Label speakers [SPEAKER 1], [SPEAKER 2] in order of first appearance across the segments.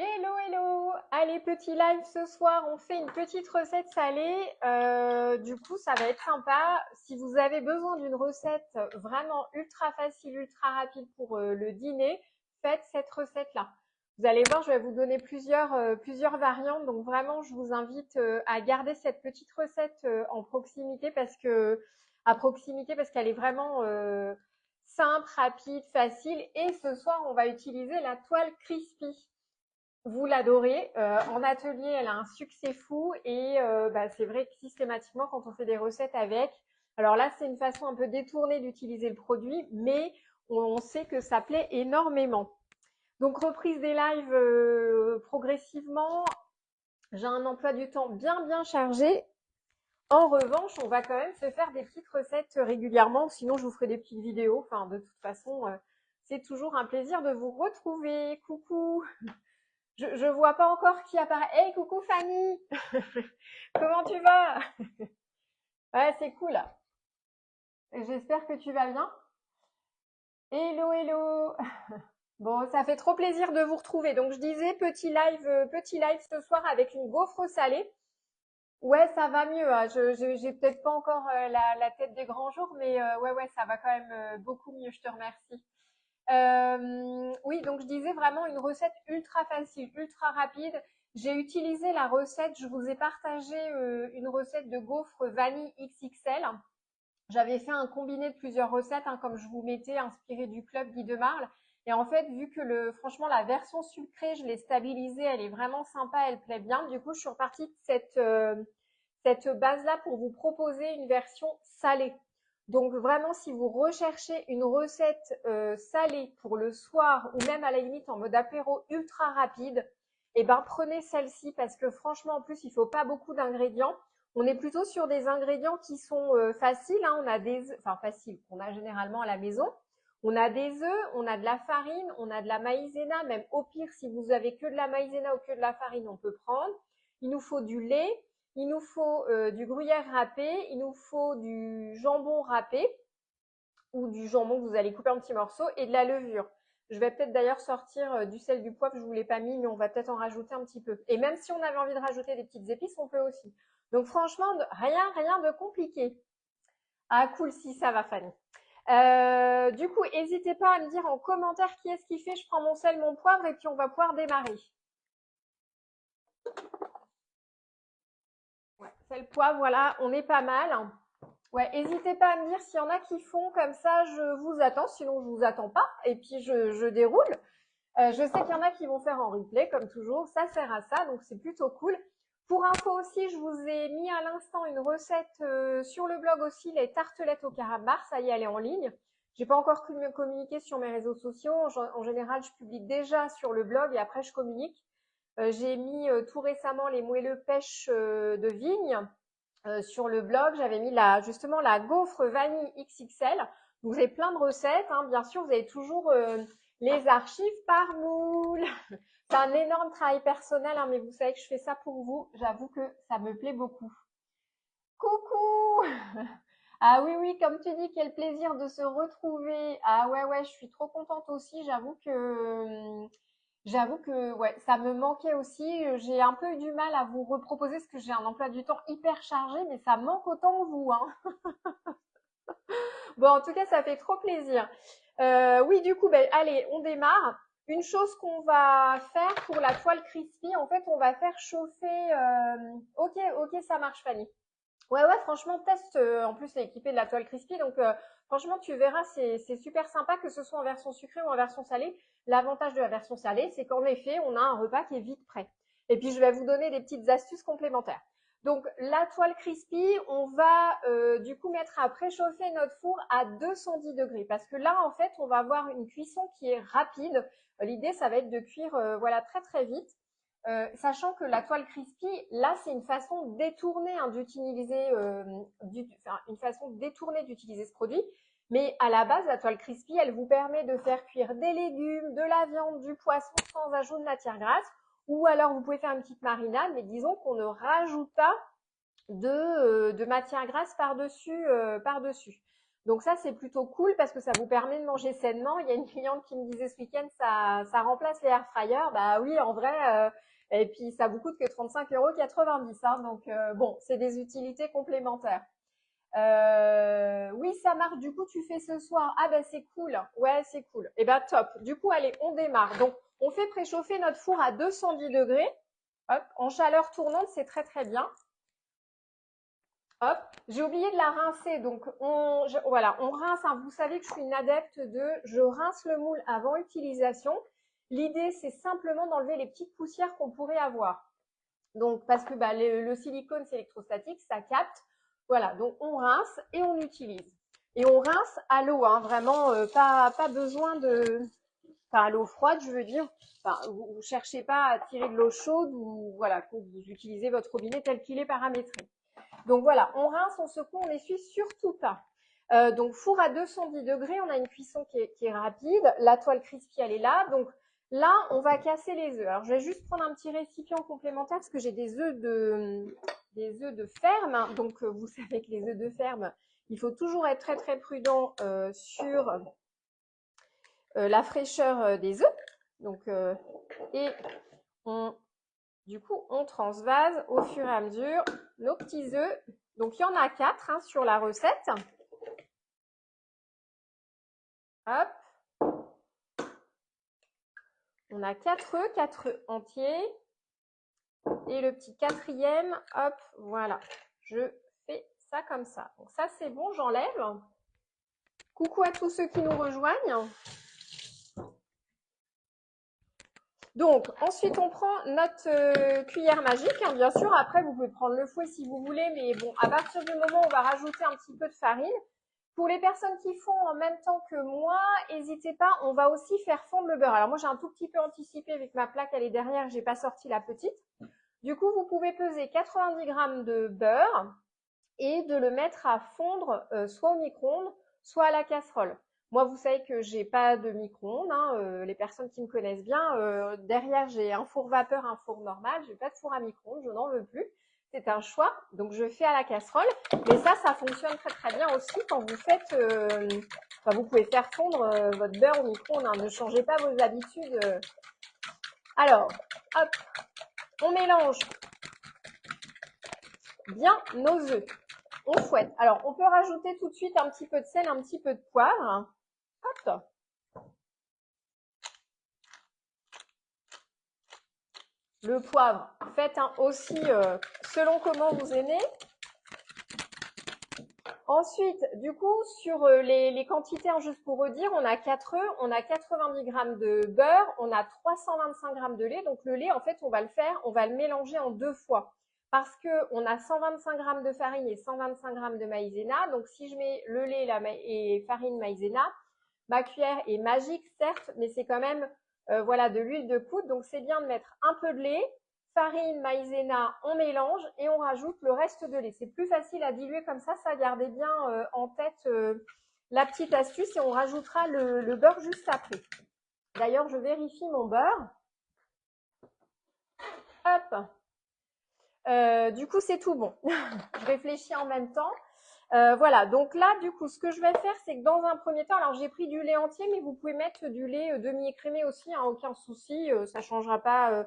[SPEAKER 1] Hello, hello! Allez, petit live ce soir, on fait une petite recette salée. Du coup, ça va être sympa. Si vous avez besoin d'une recette vraiment ultra facile, ultra rapide pour le dîner, faites cette recette-là. Vous allez voir, je vais vous donner plusieurs variantes. Donc vraiment, je vous invite à garder cette petite recette à proximité parce qu'elle est vraiment simple, rapide, facile. Et ce soir, on va utiliser la toile crispy. Vous l'adorez. En atelier, elle a un succès fou et c'est vrai que systématiquement, quand on fait des recettes avec, alors là, c'est une façon un peu détournée d'utiliser le produit, mais on sait que ça plaît énormément. Donc, reprise des lives progressivement. J'ai un emploi du temps bien chargé. En revanche, on va quand même se faire des petites recettes régulièrement, sinon je vous ferai des petites vidéos. Enfin, de toute façon, c'est toujours un plaisir de vous retrouver. Coucou! Je vois pas encore qui apparaît. Hey, coucou Fanny. Comment tu vas? Ouais, c'est cool. J'espère que tu vas bien. Hello, hello. Bon, ça fait trop plaisir de vous retrouver. Donc, je disais petit live ce soir avec une gaufre salée. Ouais, ça va mieux, hein. J'ai peut-être pas encore la tête des grands jours, mais ouais, ça va quand même beaucoup mieux. Je te remercie. Oui, donc je disais vraiment une recette ultra facile, ultra rapide. J'ai utilisé la recette, je vous ai partagé une recette de gaufres vanille XXL. J'avais fait un combiné de plusieurs recettes, hein, comme je vous mettais, inspiré du club Guy de Marle. Et en fait, vu que franchement, la version sucrée, je l'ai stabilisée, elle est vraiment sympa, elle plaît bien. Du coup, je suis repartie de cette base-là pour vous proposer une version salée. Donc vraiment, si vous recherchez une recette salée pour le soir ou même à la limite en mode apéro ultra rapide, eh ben prenez celle-ci parce que franchement, en plus, il faut pas beaucoup d'ingrédients. On est plutôt sur des ingrédients qui sont faciles, hein. On a des œufs, enfin faciles, qu'on a généralement à la maison. On a des œufs, on a de la farine, on a de la maïzena. Même au pire, si vous avez que de la maïzena ou que de la farine, on peut prendre. Il nous faut du lait, il nous faut du gruyère râpé, il nous faut du jambon râpé ou du jambon que vous allez couper en petits morceaux et de la levure. Je vais peut-être d'ailleurs sortir du sel, du poivre, je ne vous l'ai pas mis, mais on va peut-être en rajouter un petit peu. Et même si on avait envie de rajouter des petites épices, on peut aussi. Donc franchement, rien de compliqué. Ah cool, si ça va Fanny. Du coup, n'hésitez pas à me dire en commentaire qui est-ce qui fait. Je prends mon sel, mon poivre et puis on va pouvoir démarrer. Ouais, sel, poivre, voilà, on est pas mal. Ouais, n'hésitez pas à me dire s'il y en a qui font comme ça, je vous attends, sinon je vous attends pas, et puis je déroule. Je sais qu'il y en a qui vont faire en replay, comme toujours, ça sert à ça, donc c'est plutôt cool. Pour info aussi, je vous ai mis à l'instant une recette sur le blog aussi, les tartelettes au carambar, ça y est, elle est en ligne. J'ai pas encore pu me communiquer sur mes réseaux sociaux, en général je publie déjà sur le blog et après je communique. J'ai mis tout récemment les moelleux pêche de vigne sur le blog, j'avais mis justement la gaufre vanille XXL. Donc, vous avez plein de recettes, hein. Bien sûr, vous avez toujours les archives par moule. C'est un énorme travail personnel, hein, mais vous savez que je fais ça pour vous. J'avoue que ça me plaît beaucoup. Coucou! Ah oui, oui, comme tu dis, quel plaisir de se retrouver. Ah ouais, je suis trop contente aussi. J'avoue que ouais, ça me manquait aussi. J'ai un peu eu du mal à vous reproposer parce que j'ai un emploi du temps hyper chargé, mais ça manque autant que vous, hein. Bon, en tout cas, ça fait trop plaisir. Oui, du coup, allez, on démarre. Une chose qu'on va faire pour la toile crispy, en fait, on va faire chauffer. Ok, ça marche, Fanny. Ouais, franchement, test. En plus, c'est équipé de la toile crispy, donc franchement, tu verras, c'est super sympa que ce soit en version sucrée ou en version salée. L'avantage de la version salée, c'est qu'en effet, on a un repas qui est vite prêt. Et puis, je vais vous donner des petites astuces complémentaires. Donc, la toile crispy, on va du coup mettre à préchauffer notre four à 210 degrés parce que là, en fait, on va avoir une cuisson qui est rapide. L'idée, ça va être de cuire voilà, très vite. Sachant que la toile crispy, là, c'est une façon détournée hein, d'utiliser, une façon détournée d'utiliser ce produit. Mais à la base, la toile crispy, elle vous permet de faire cuire des légumes, de la viande, du poisson sans ajout de matière grasse. Ou alors, vous pouvez faire une petite marinade, mais disons qu'on ne rajoute pas de matière grasse par-dessus. Donc ça, c'est plutôt cool parce que ça vous permet de manger sainement. Il y a une cliente qui me disait ce week-end, ça remplace les air fryers. Bah oui, en vrai. Et puis ça vous coûte que 35,90 €. Hein, donc bon, c'est des utilités complémentaires. Oui, ça marche. Du coup, tu fais ce soir. Ah ben c'est cool. Ouais, c'est cool. Et ben top. Du coup, allez, on démarre. Donc, on fait préchauffer notre four à 210 degrés. Hop, en chaleur tournante, c'est très très bien. Hop, j'ai oublié de la rincer, donc voilà, on rince. Hein. Vous savez que je suis une adepte je rince le moule avant utilisation. L'idée, c'est simplement d'enlever les petites poussières qu'on pourrait avoir. Donc, parce que bah, le silicone, c'est électrostatique, ça capte. Voilà, donc on rince et on utilise. Et on rince à l'eau, hein, vraiment, pas besoin de... Enfin, à l'eau froide, je veux dire. Enfin, vous ne cherchez pas à tirer de l'eau chaude ou voilà, vous utilisez votre robinet tel qu'il est paramétré. Donc voilà, on rince, on secoue, on n'essuie surtout pas. Donc four à 210 degrés, on a une cuisson qui est rapide. La toile crispy, elle est là. Donc là, on va casser les œufs. Alors je vais juste prendre un petit récipient complémentaire parce que j'ai des œufs de ferme. Donc vous savez que les œufs de ferme, il faut toujours être très très prudent sur la fraîcheur des œufs. Donc et du coup, on transvase au fur et à mesure nos petits œufs. Donc, il y en a 4 hein, sur la recette. Hop. On a 4 œufs entiers. Et le petit quatrième, hop, voilà. Je fais ça comme ça. Donc, ça, c'est bon, j'enlève. Coucou à tous ceux qui nous rejoignent. Donc, ensuite, on prend notre cuillère magique, hein, bien sûr. Après, vous pouvez prendre le fouet si vous voulez. Mais bon, à partir du moment où on va rajouter un petit peu de farine, pour les personnes qui font en même temps que moi, n'hésitez pas, on va aussi faire fondre le beurre. Alors moi, j'ai un tout petit peu anticipé avec ma plaque, elle est derrière, j'ai pas sorti la petite. Du coup, vous pouvez peser 90 grammes de beurre et de le mettre à fondre soit au micro-ondes, soit à la casserole. Moi, vous savez que j'ai pas de micro-ondes. Hein, les personnes qui me connaissent bien, derrière, j'ai un four vapeur, un four normal. J'ai pas de four à micro-ondes, je n'en veux plus. C'est un choix, donc je fais à la casserole. Mais ça fonctionne très très bien aussi quand vous faites... enfin, vous pouvez faire fondre votre beurre au micro-ondes. Hein, ne changez pas vos habitudes. Alors, hop, on mélange bien nos œufs. On fouette. Alors, on peut rajouter tout de suite un petit peu de sel, un petit peu de poivre. Hop. Le poivre, faites aussi selon comment vous aimez. Ensuite, du coup, sur les quantités, hein, juste pour redire, on a 4 œufs, on a 90 grammes de beurre, on a 325 grammes de lait. Donc le lait, en fait, on va le mélanger en 2 fois. Parce qu'on a 125 grammes de farine et 125 grammes de maïzena. Donc si je mets le lait et farine maïzena, ma cuillère est magique, certes, mais c'est quand même voilà, de l'huile de coude. Donc c'est bien de mettre un peu de lait, farine, maïzena, on mélange et on rajoute le reste de lait. C'est plus facile à diluer comme ça gardez bien en tête la petite astuce et on rajoutera le beurre juste après. D'ailleurs, je vérifie mon beurre. Hop. Du coup, c'est tout bon. Je réfléchis en même temps. Voilà, donc là, du coup, ce que je vais faire, c'est que dans un premier temps, alors j'ai pris du lait entier, mais vous pouvez mettre du lait demi-écrémé aussi, hein, aucun souci, ça ne changera pas.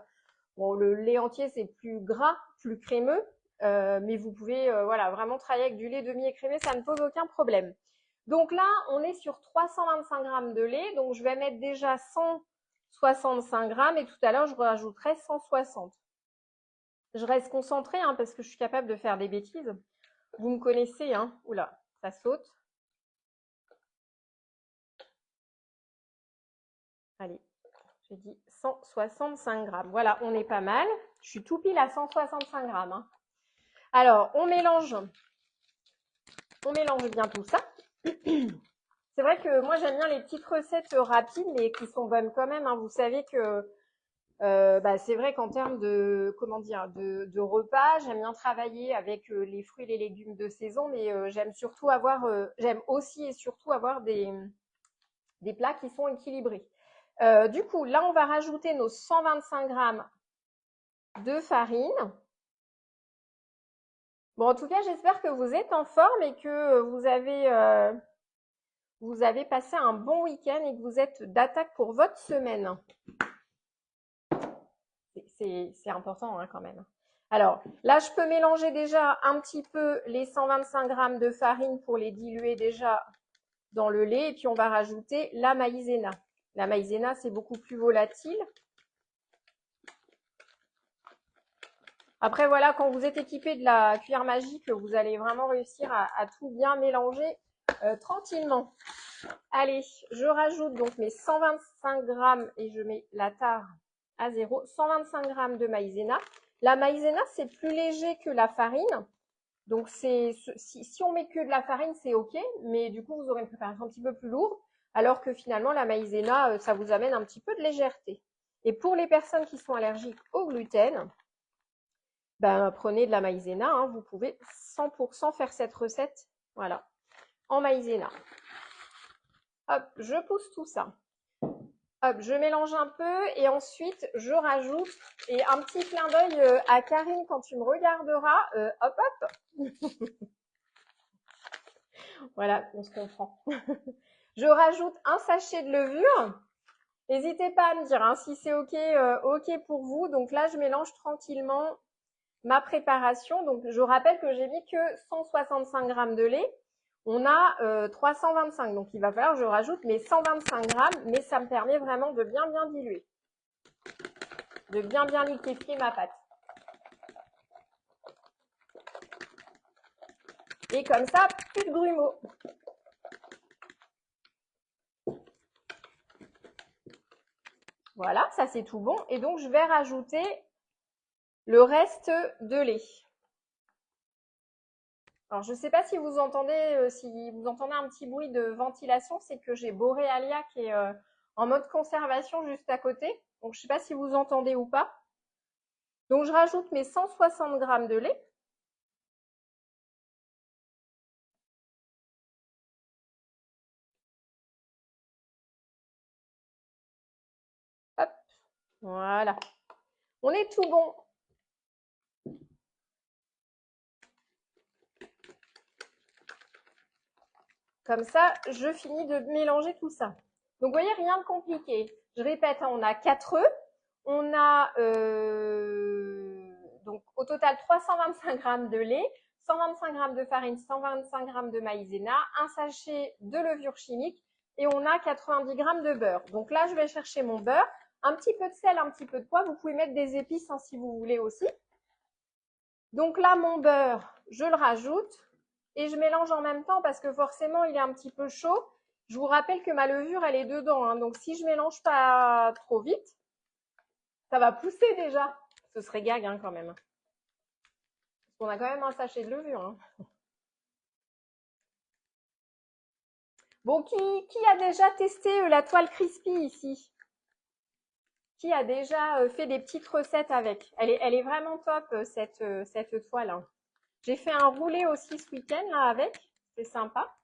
[SPEAKER 1] Bon, le lait entier, c'est plus gras, plus crémeux, mais vous pouvez voilà, vraiment travailler avec du lait demi-écrémé, ça ne pose aucun problème. Donc là, on est sur 325 grammes de lait, donc je vais mettre déjà 165 grammes et tout à l'heure, je rajouterai 160. Je reste concentrée hein, parce que je suis capable de faire des bêtises. Vous me connaissez, hein. Oula, ça saute. Allez, j'ai dit 165 grammes. Voilà, on est pas mal. Je suis tout pile à 165 grammes. Hein. Alors, on mélange bien tout ça. C'est vrai que moi, j'aime bien les petites recettes rapides, mais qui sont bonnes quand même. Hein. Vous savez que c'est vrai qu'en termes de de repas, j'aime bien travailler avec les fruits et les légumes de saison, mais j'aime aussi et surtout avoir des plats qui sont équilibrés. Du coup, là, on va rajouter nos 125 grammes de farine. Bon, en tout cas, j'espère que vous êtes en forme et que vous avez vous avez passé un bon week-end et que vous êtes d'attaque pour votre semaine. C'est important hein, quand même. Alors là, je peux mélanger déjà un petit peu les 125 g de farine pour les diluer déjà dans le lait. Et puis, on va rajouter la maïzena. La maïzena, c'est beaucoup plus volatile. Après, voilà, quand vous êtes équipé de la cuillère magique, vous allez vraiment réussir à tout bien mélanger tranquillement. Allez, je rajoute donc mes 125 g et je mets la tare à 0. 125 g de maïzena. La maïzena, c'est plus léger que la farine. Donc, si on met que de la farine, c'est OK. Mais du coup, vous aurez une préparation un petit peu plus lourde. Alors que finalement, la maïzena, ça vous amène un petit peu de légèreté. Et pour les personnes qui sont allergiques au gluten, ben, prenez de la maïzena. Hein, vous pouvez 100% faire cette recette. Voilà, en maïzena. Hop, je pousse tout ça. Hop, je mélange un peu et ensuite je rajoute, et un petit clin d'œil à Karine quand tu me regarderas, hop hop. Voilà, on se comprend. Je rajoute un sachet de levure. N'hésitez pas à me dire hein, si c'est OK pour vous. Donc là, je mélange tranquillement ma préparation. Donc je rappelle que j'ai mis que 165 g de lait. On a 325, donc il va falloir que je rajoute mes 125 g, mais ça me permet vraiment de bien diluer, de bien liquéfier ma pâte. Et comme ça, plus de grumeaux. Voilà, ça c'est tout bon. Et donc je vais rajouter le reste de lait. Alors, je ne sais pas si vous entendez, un petit bruit de ventilation, c'est que j'ai Borealia qui est en mode conservation juste à côté. Donc, je ne sais pas si vous entendez ou pas. Donc, je rajoute mes 160 g de lait. Hop, voilà. On est tout bon. Comme ça, je finis de mélanger tout ça. Donc, vous voyez, rien de compliqué. Je répète, hein, on a 4 œufs. On a donc au total 325 g de lait, 125 g de farine, 125 g de maïzena, un sachet de levure chimique et on a 90 g de beurre. Donc là, je vais chercher mon beurre, un petit peu de sel, un petit peu de poivre. Vous pouvez mettre des épices hein, si vous voulez aussi. Donc là, mon beurre, je le rajoute et je mélange en même temps parce que forcément, il est un petit peu chaud. Je vous rappelle que ma levure, elle est dedans. Hein, donc si je mélange pas trop vite, ça va pousser déjà. Ce serait gag hein, quand même. On a quand même un sachet de levure. Hein. Bon, qui a déjà testé la toile crispy ici? Qui a déjà fait des petites recettes avec? Elle est vraiment top cette toile. Hein. J'ai fait un roulé aussi ce week-end là avec. C'est sympa.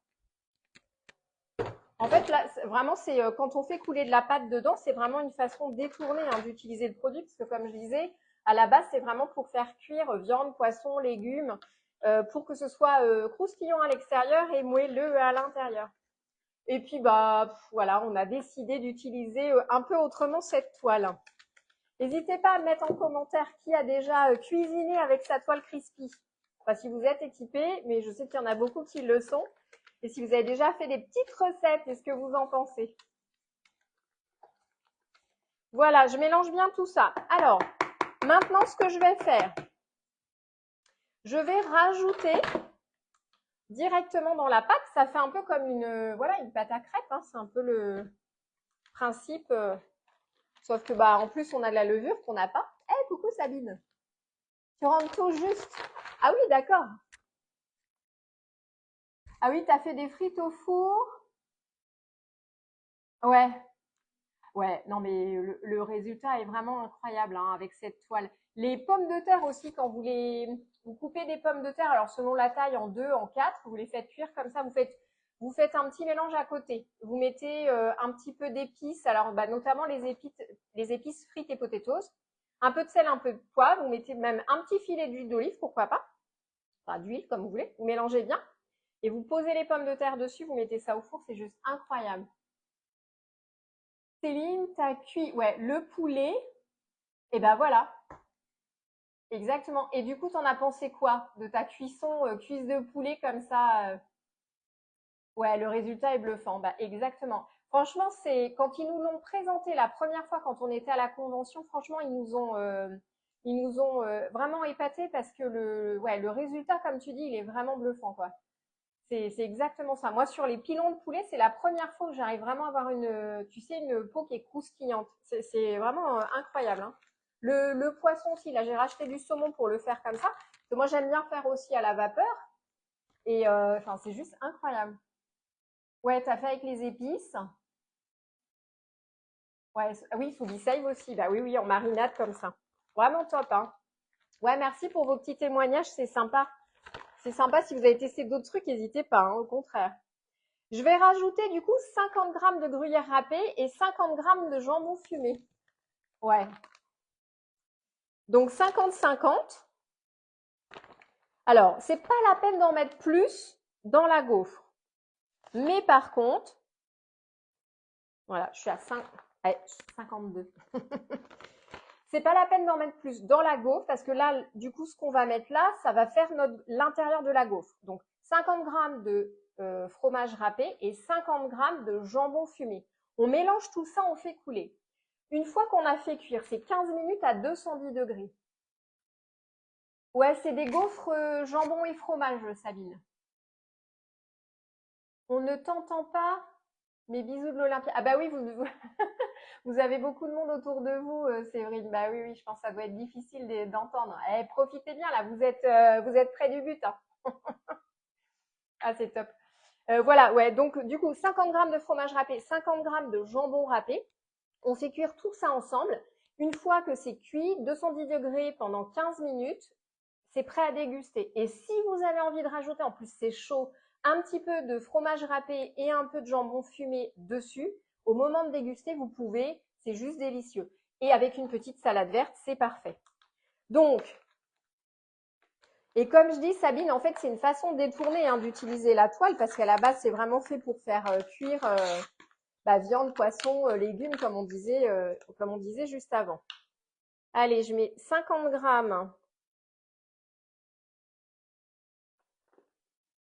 [SPEAKER 1] En fait, là, vraiment, c'est quand on fait couler de la pâte dedans, c'est vraiment une façon détournée hein, d'utiliser le produit, parce que comme je disais, à la base, c'est vraiment pour faire cuire viande, poisson, légumes, pour que ce soit croustillant à l'extérieur et moelleux à l'intérieur. Et puis, bah, voilà, on a décidé d'utiliser un peu autrement cette toile. N'hésitez pas à mettre en commentaire qui a déjà cuisiné avec sa toile crispy. Enfin, si vous êtes équipé, mais je sais qu'il y en a beaucoup qui le sont. Et si vous avez déjà fait des petites recettes, qu'est-ce que vous en pensez? Voilà, je mélange bien tout ça. Alors, maintenant, ce que je vais faire, je vais rajouter directement dans la pâte. Ça fait un peu comme une pâte à crêpes. Hein, c'est un peu le principe. Sauf que, bah, en plus, on a de la levure qu'on n'a pas. Eh, coucou Sabine. Tu rentres tout juste. Ah oui, d'accord. Ah oui, tu as fait des frites au four. Ouais. Ouais, non, mais le résultat est vraiment incroyable hein, avec cette toile. Les pommes de terre aussi, quand vous coupez des pommes de terre, alors selon la taille, en 2, en 4, vous les faites cuire comme ça, vous faites un petit mélange à côté. Vous mettez un petit peu d'épices, alors bah, notamment les épices frites et potatoes, un peu de sel, un peu de poivre, vous mettez même un petit filet d'huile d'olive, pourquoi pas, enfin d'huile comme vous voulez, vous mélangez bien. Et vous posez les pommes de terre dessus, vous mettez ça au four, c'est juste incroyable. Céline, t'as cuit, ouais, le poulet, et ben voilà, exactement. Et du coup, t'en as pensé quoi de ta cuisson, cuisse de poulet comme ça Ouais, le résultat est bluffant. Bah, exactement. Franchement, c'est quand ils nous l'ont présenté la première fois, quand on était à la convention, franchement, ils nous ont vraiment épatés parce que le résultat, comme tu dis, il est vraiment bluffant, quoi. C'est exactement ça. Moi, sur les pilons de poulet, c'est la première fois que j'arrive vraiment à avoir tu sais, une peau qui est croustillante. C'est vraiment incroyable, hein. Le poisson aussi, là, j'ai racheté du saumon pour le faire comme ça. Parce que moi, j'aime bien faire aussi à la vapeur. Et enfin, c'est juste incroyable. Ouais, t'as fait avec les épices. Ouais, oui, sous save aussi. Bah oui, oui, en marinade comme ça. Vraiment top, hein. Ouais, merci pour vos petits témoignages, c'est sympa. C'est sympa. Si vous avez testé d'autres trucs, n'hésitez pas, hein, au contraire. Je vais rajouter du coup 50 grammes de gruyère râpée et 50 grammes de jambon fumé. Ouais. Donc 50-50. Alors, c'est pas la peine d'en mettre plus dans la gaufre. Mais par contre, voilà, je suis à 52. C'est pas la peine d'en mettre plus dans la gaufre parce que là, du coup, ce qu'on va mettre là, ça va faire l'intérieur de la gaufre. Donc, 50 grammes de fromage râpé et 50 grammes de jambon fumé. On mélange tout ça, on fait couler. Une fois qu'on a fait cuire, c'est 15 minutes à 210 degrés. Ouais, c'est des gaufres jambon et fromage, Sabine. On ne t'entend pas. Mes bisous de l'Olympia. Ah bah oui, vous avez beaucoup de monde autour de vous, Séverine. Bah oui, oui, je pense que ça doit être difficile d'entendre. Eh, profitez bien là, vous êtes près du but, hein. Ah, c'est top. Voilà, ouais, donc du coup, 50 grammes de fromage râpé, 50 grammes de jambon râpé. On fait cuire tout ça ensemble. Une fois que c'est cuit, 210 degrés pendant 15 minutes, c'est prêt à déguster. Et si vous avez envie de rajouter, en plus c'est chaud, un petit peu de fromage râpé et un peu de jambon fumé dessus, au moment de déguster, vous pouvez, c'est juste délicieux. Et avec une petite salade verte, c'est parfait. Donc, et comme je dis, Sabine, en fait, c'est une façon détournée, hein, d'utiliser la toile parce qu'à la base, c'est vraiment fait pour faire cuire viande, poisson, légumes, comme on disait juste avant. Allez, je mets 50 grammes.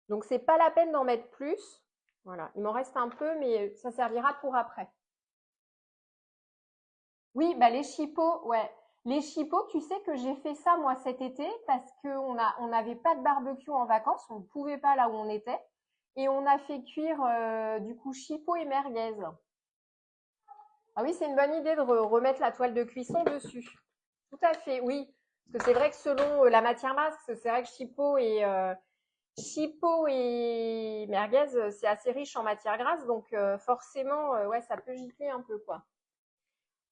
[SPEAKER 1] Donc, c'est pas la peine d'en mettre plus. Voilà, il m'en reste un peu, mais ça servira pour après. Oui, bah les chipots, ouais. Les chipots, tu sais que j'ai fait ça moi cet été parce qu'on n'avait pas de barbecue en vacances, on ne pouvait pas là où on était. Et on a fait cuire du coup chipots et merguez. Ah oui, c'est une bonne idée de remettre la toile de cuisson dessus. Tout à fait, oui. Parce que c'est vrai que selon la matière masse, c'est vrai que chipot et merguez, c'est assez riche en matière grasse, donc forcément, ouais, ça peut gicler un peu, quoi.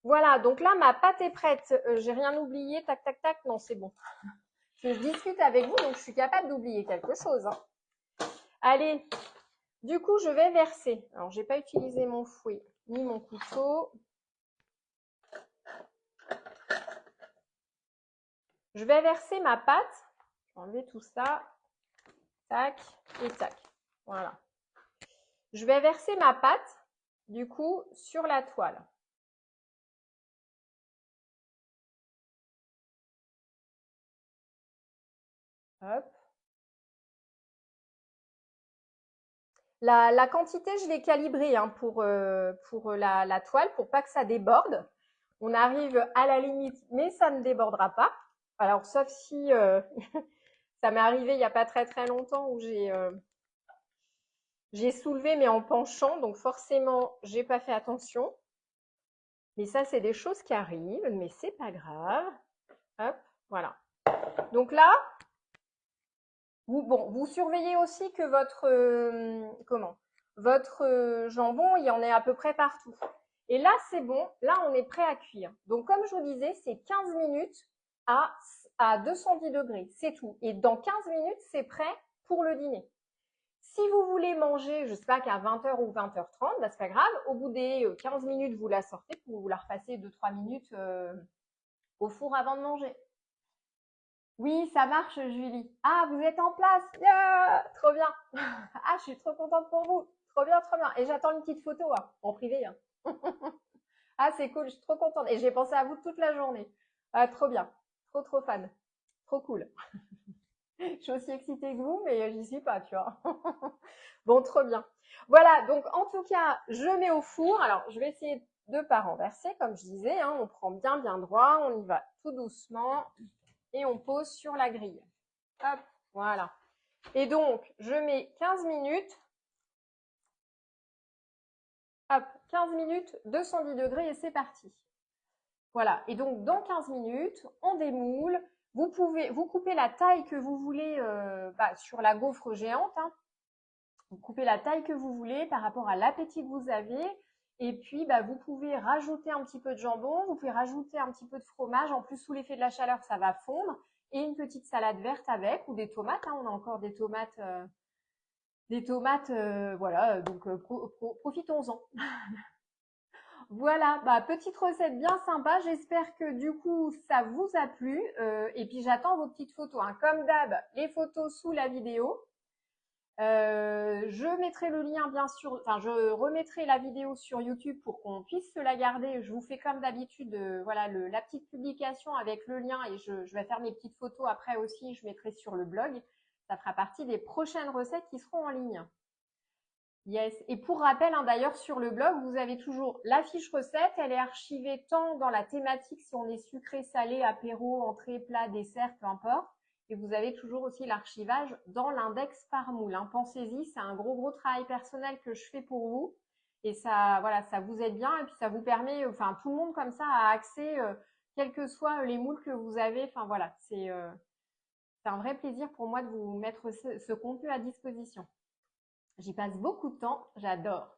[SPEAKER 1] Voilà, donc là, ma pâte est prête. J'ai rien oublié, tac, tac, tac. Non, c'est bon. Je discute avec vous, donc je suis capable d'oublier quelque chose, hein. Allez, du coup, je vais verser. Alors, j'ai pas utilisé mon fouet ni mon couteau. Je vais verser ma pâte. Je vais enlever tout ça. Tac et tac. Voilà. Je vais verser ma pâte, du coup, sur la toile. Hop. La quantité, je l'ai calibrée, hein, pour la toile, pour pas que ça déborde. On arrive à la limite, mais ça ne débordera pas. Alors, sauf si ça m'est arrivé il n'y a pas très très longtemps où j'ai soulevé, mais en penchant, donc forcément, j'ai pas fait attention. Mais ça, c'est des choses qui arrivent, mais c'est pas grave. Hop, voilà. Donc là, vous surveillez aussi que votre jambon, il y en est à peu près partout. Et là, c'est bon. Là, on est prêt à cuire. Donc, comme je vous disais, c'est 15 minutes à 210 degrés. C'est tout. Et dans 15 minutes, c'est prêt pour le dîner. Si vous voulez manger, je ne sais pas, qu'à 20h ou 20h30, bah, c'est pas grave. Au bout des 15 minutes, vous la sortez pour vous la repasser 2-3 minutes au four avant de manger. Oui, ça marche, Julie. Ah, vous êtes en place. Yeah, trop bien. Ah, je suis trop contente pour vous. Trop bien, trop bien. Et j'attends une petite photo, hein, en privé, hein. Ah, c'est cool, je suis trop contente. Et j'ai pensé à vous toute la journée. Ah, trop bien. Trop, trop fan. Trop cool. Je suis aussi excitée que vous, mais j'y suis pas, tu vois. Bon, trop bien. Voilà, donc en tout cas, je mets au four. Alors, je vais essayer de pas renverser, comme je disais, hein. On prend bien, bien droit. On y va tout doucement et on pose sur la grille. Hop, voilà. Et donc, je mets 15 minutes. Hop, 15 minutes, 210 degrés et c'est parti. Voilà. Et donc, dans 15 minutes, on démoule. Vous pouvez vous couper la taille que vous voulez sur la gaufre géante, hein. Vous coupez la taille que vous voulez par rapport à l'appétit que vous avez. Et puis, vous pouvez rajouter un petit peu de jambon, vous pouvez rajouter un petit peu de fromage. En plus, sous l'effet de la chaleur, ça va fondre. Et une petite salade verte avec, ou des tomates, hein. On a encore des tomates, voilà. Donc, profitons-en. Voilà, petite recette bien sympa. J'espère que du coup, ça vous a plu. Et puis, j'attends vos petites photos, hein. Comme d'hab, les photos sous la vidéo. Je mettrai le lien bien sûr, enfin je remettrai la vidéo sur YouTube pour qu'on puisse se la garder. Je vous fais comme d'habitude, voilà la petite publication avec le lien et je vais faire mes petites photos après aussi. Je mettrai sur le blog. Ça fera partie des prochaines recettes qui seront en ligne. Yes. Et pour rappel, hein, d'ailleurs, sur le blog, vous avez toujours la fiche recette. Elle est archivée tant dans la thématique, si on est sucré, salé, apéro, entrée, plat, dessert, peu importe. Et vous avez toujours aussi l'archivage dans l'index par moule, hein. Pensez-y, c'est un gros, gros travail personnel que je fais pour vous. Et ça, voilà, ça vous aide bien. Et puis, ça vous permet, enfin, tout le monde comme ça a accès, quels que soient les moules que vous avez. Enfin, voilà, c'est un vrai plaisir pour moi de vous mettre ce contenu à disposition. J'y passe beaucoup de temps, j'adore.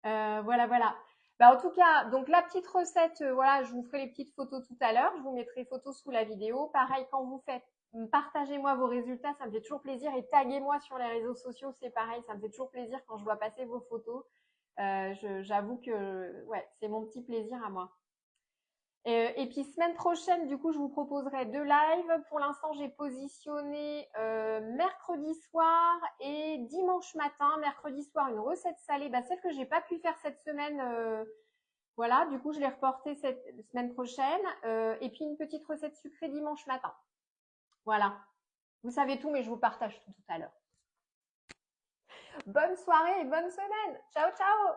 [SPEAKER 1] Voilà, voilà. En tout cas, donc la petite recette, voilà, je vous ferai les petites photos tout à l'heure. Je vous mettrai photos sous la vidéo. Pareil, quand vous faites, partagez-moi vos résultats, ça me fait toujours plaisir. Et taguez-moi sur les réseaux sociaux, c'est pareil, ça me fait toujours plaisir quand je vois passer vos photos. J'avoue que ouais, c'est mon petit plaisir à moi. Et puis semaine prochaine, du coup, je vous proposerai 2 lives. Pour l'instant, j'ai positionné mercredi soir et dimanche matin. Mercredi soir, une recette salée, celle que j'ai pas pu faire cette semaine. Voilà, du coup, je l'ai reportée cette semaine prochaine. Et puis une petite recette sucrée dimanche matin. Voilà. Vous savez tout, mais je vous partage tout à l'heure. Bonne soirée et bonne semaine. Ciao, ciao.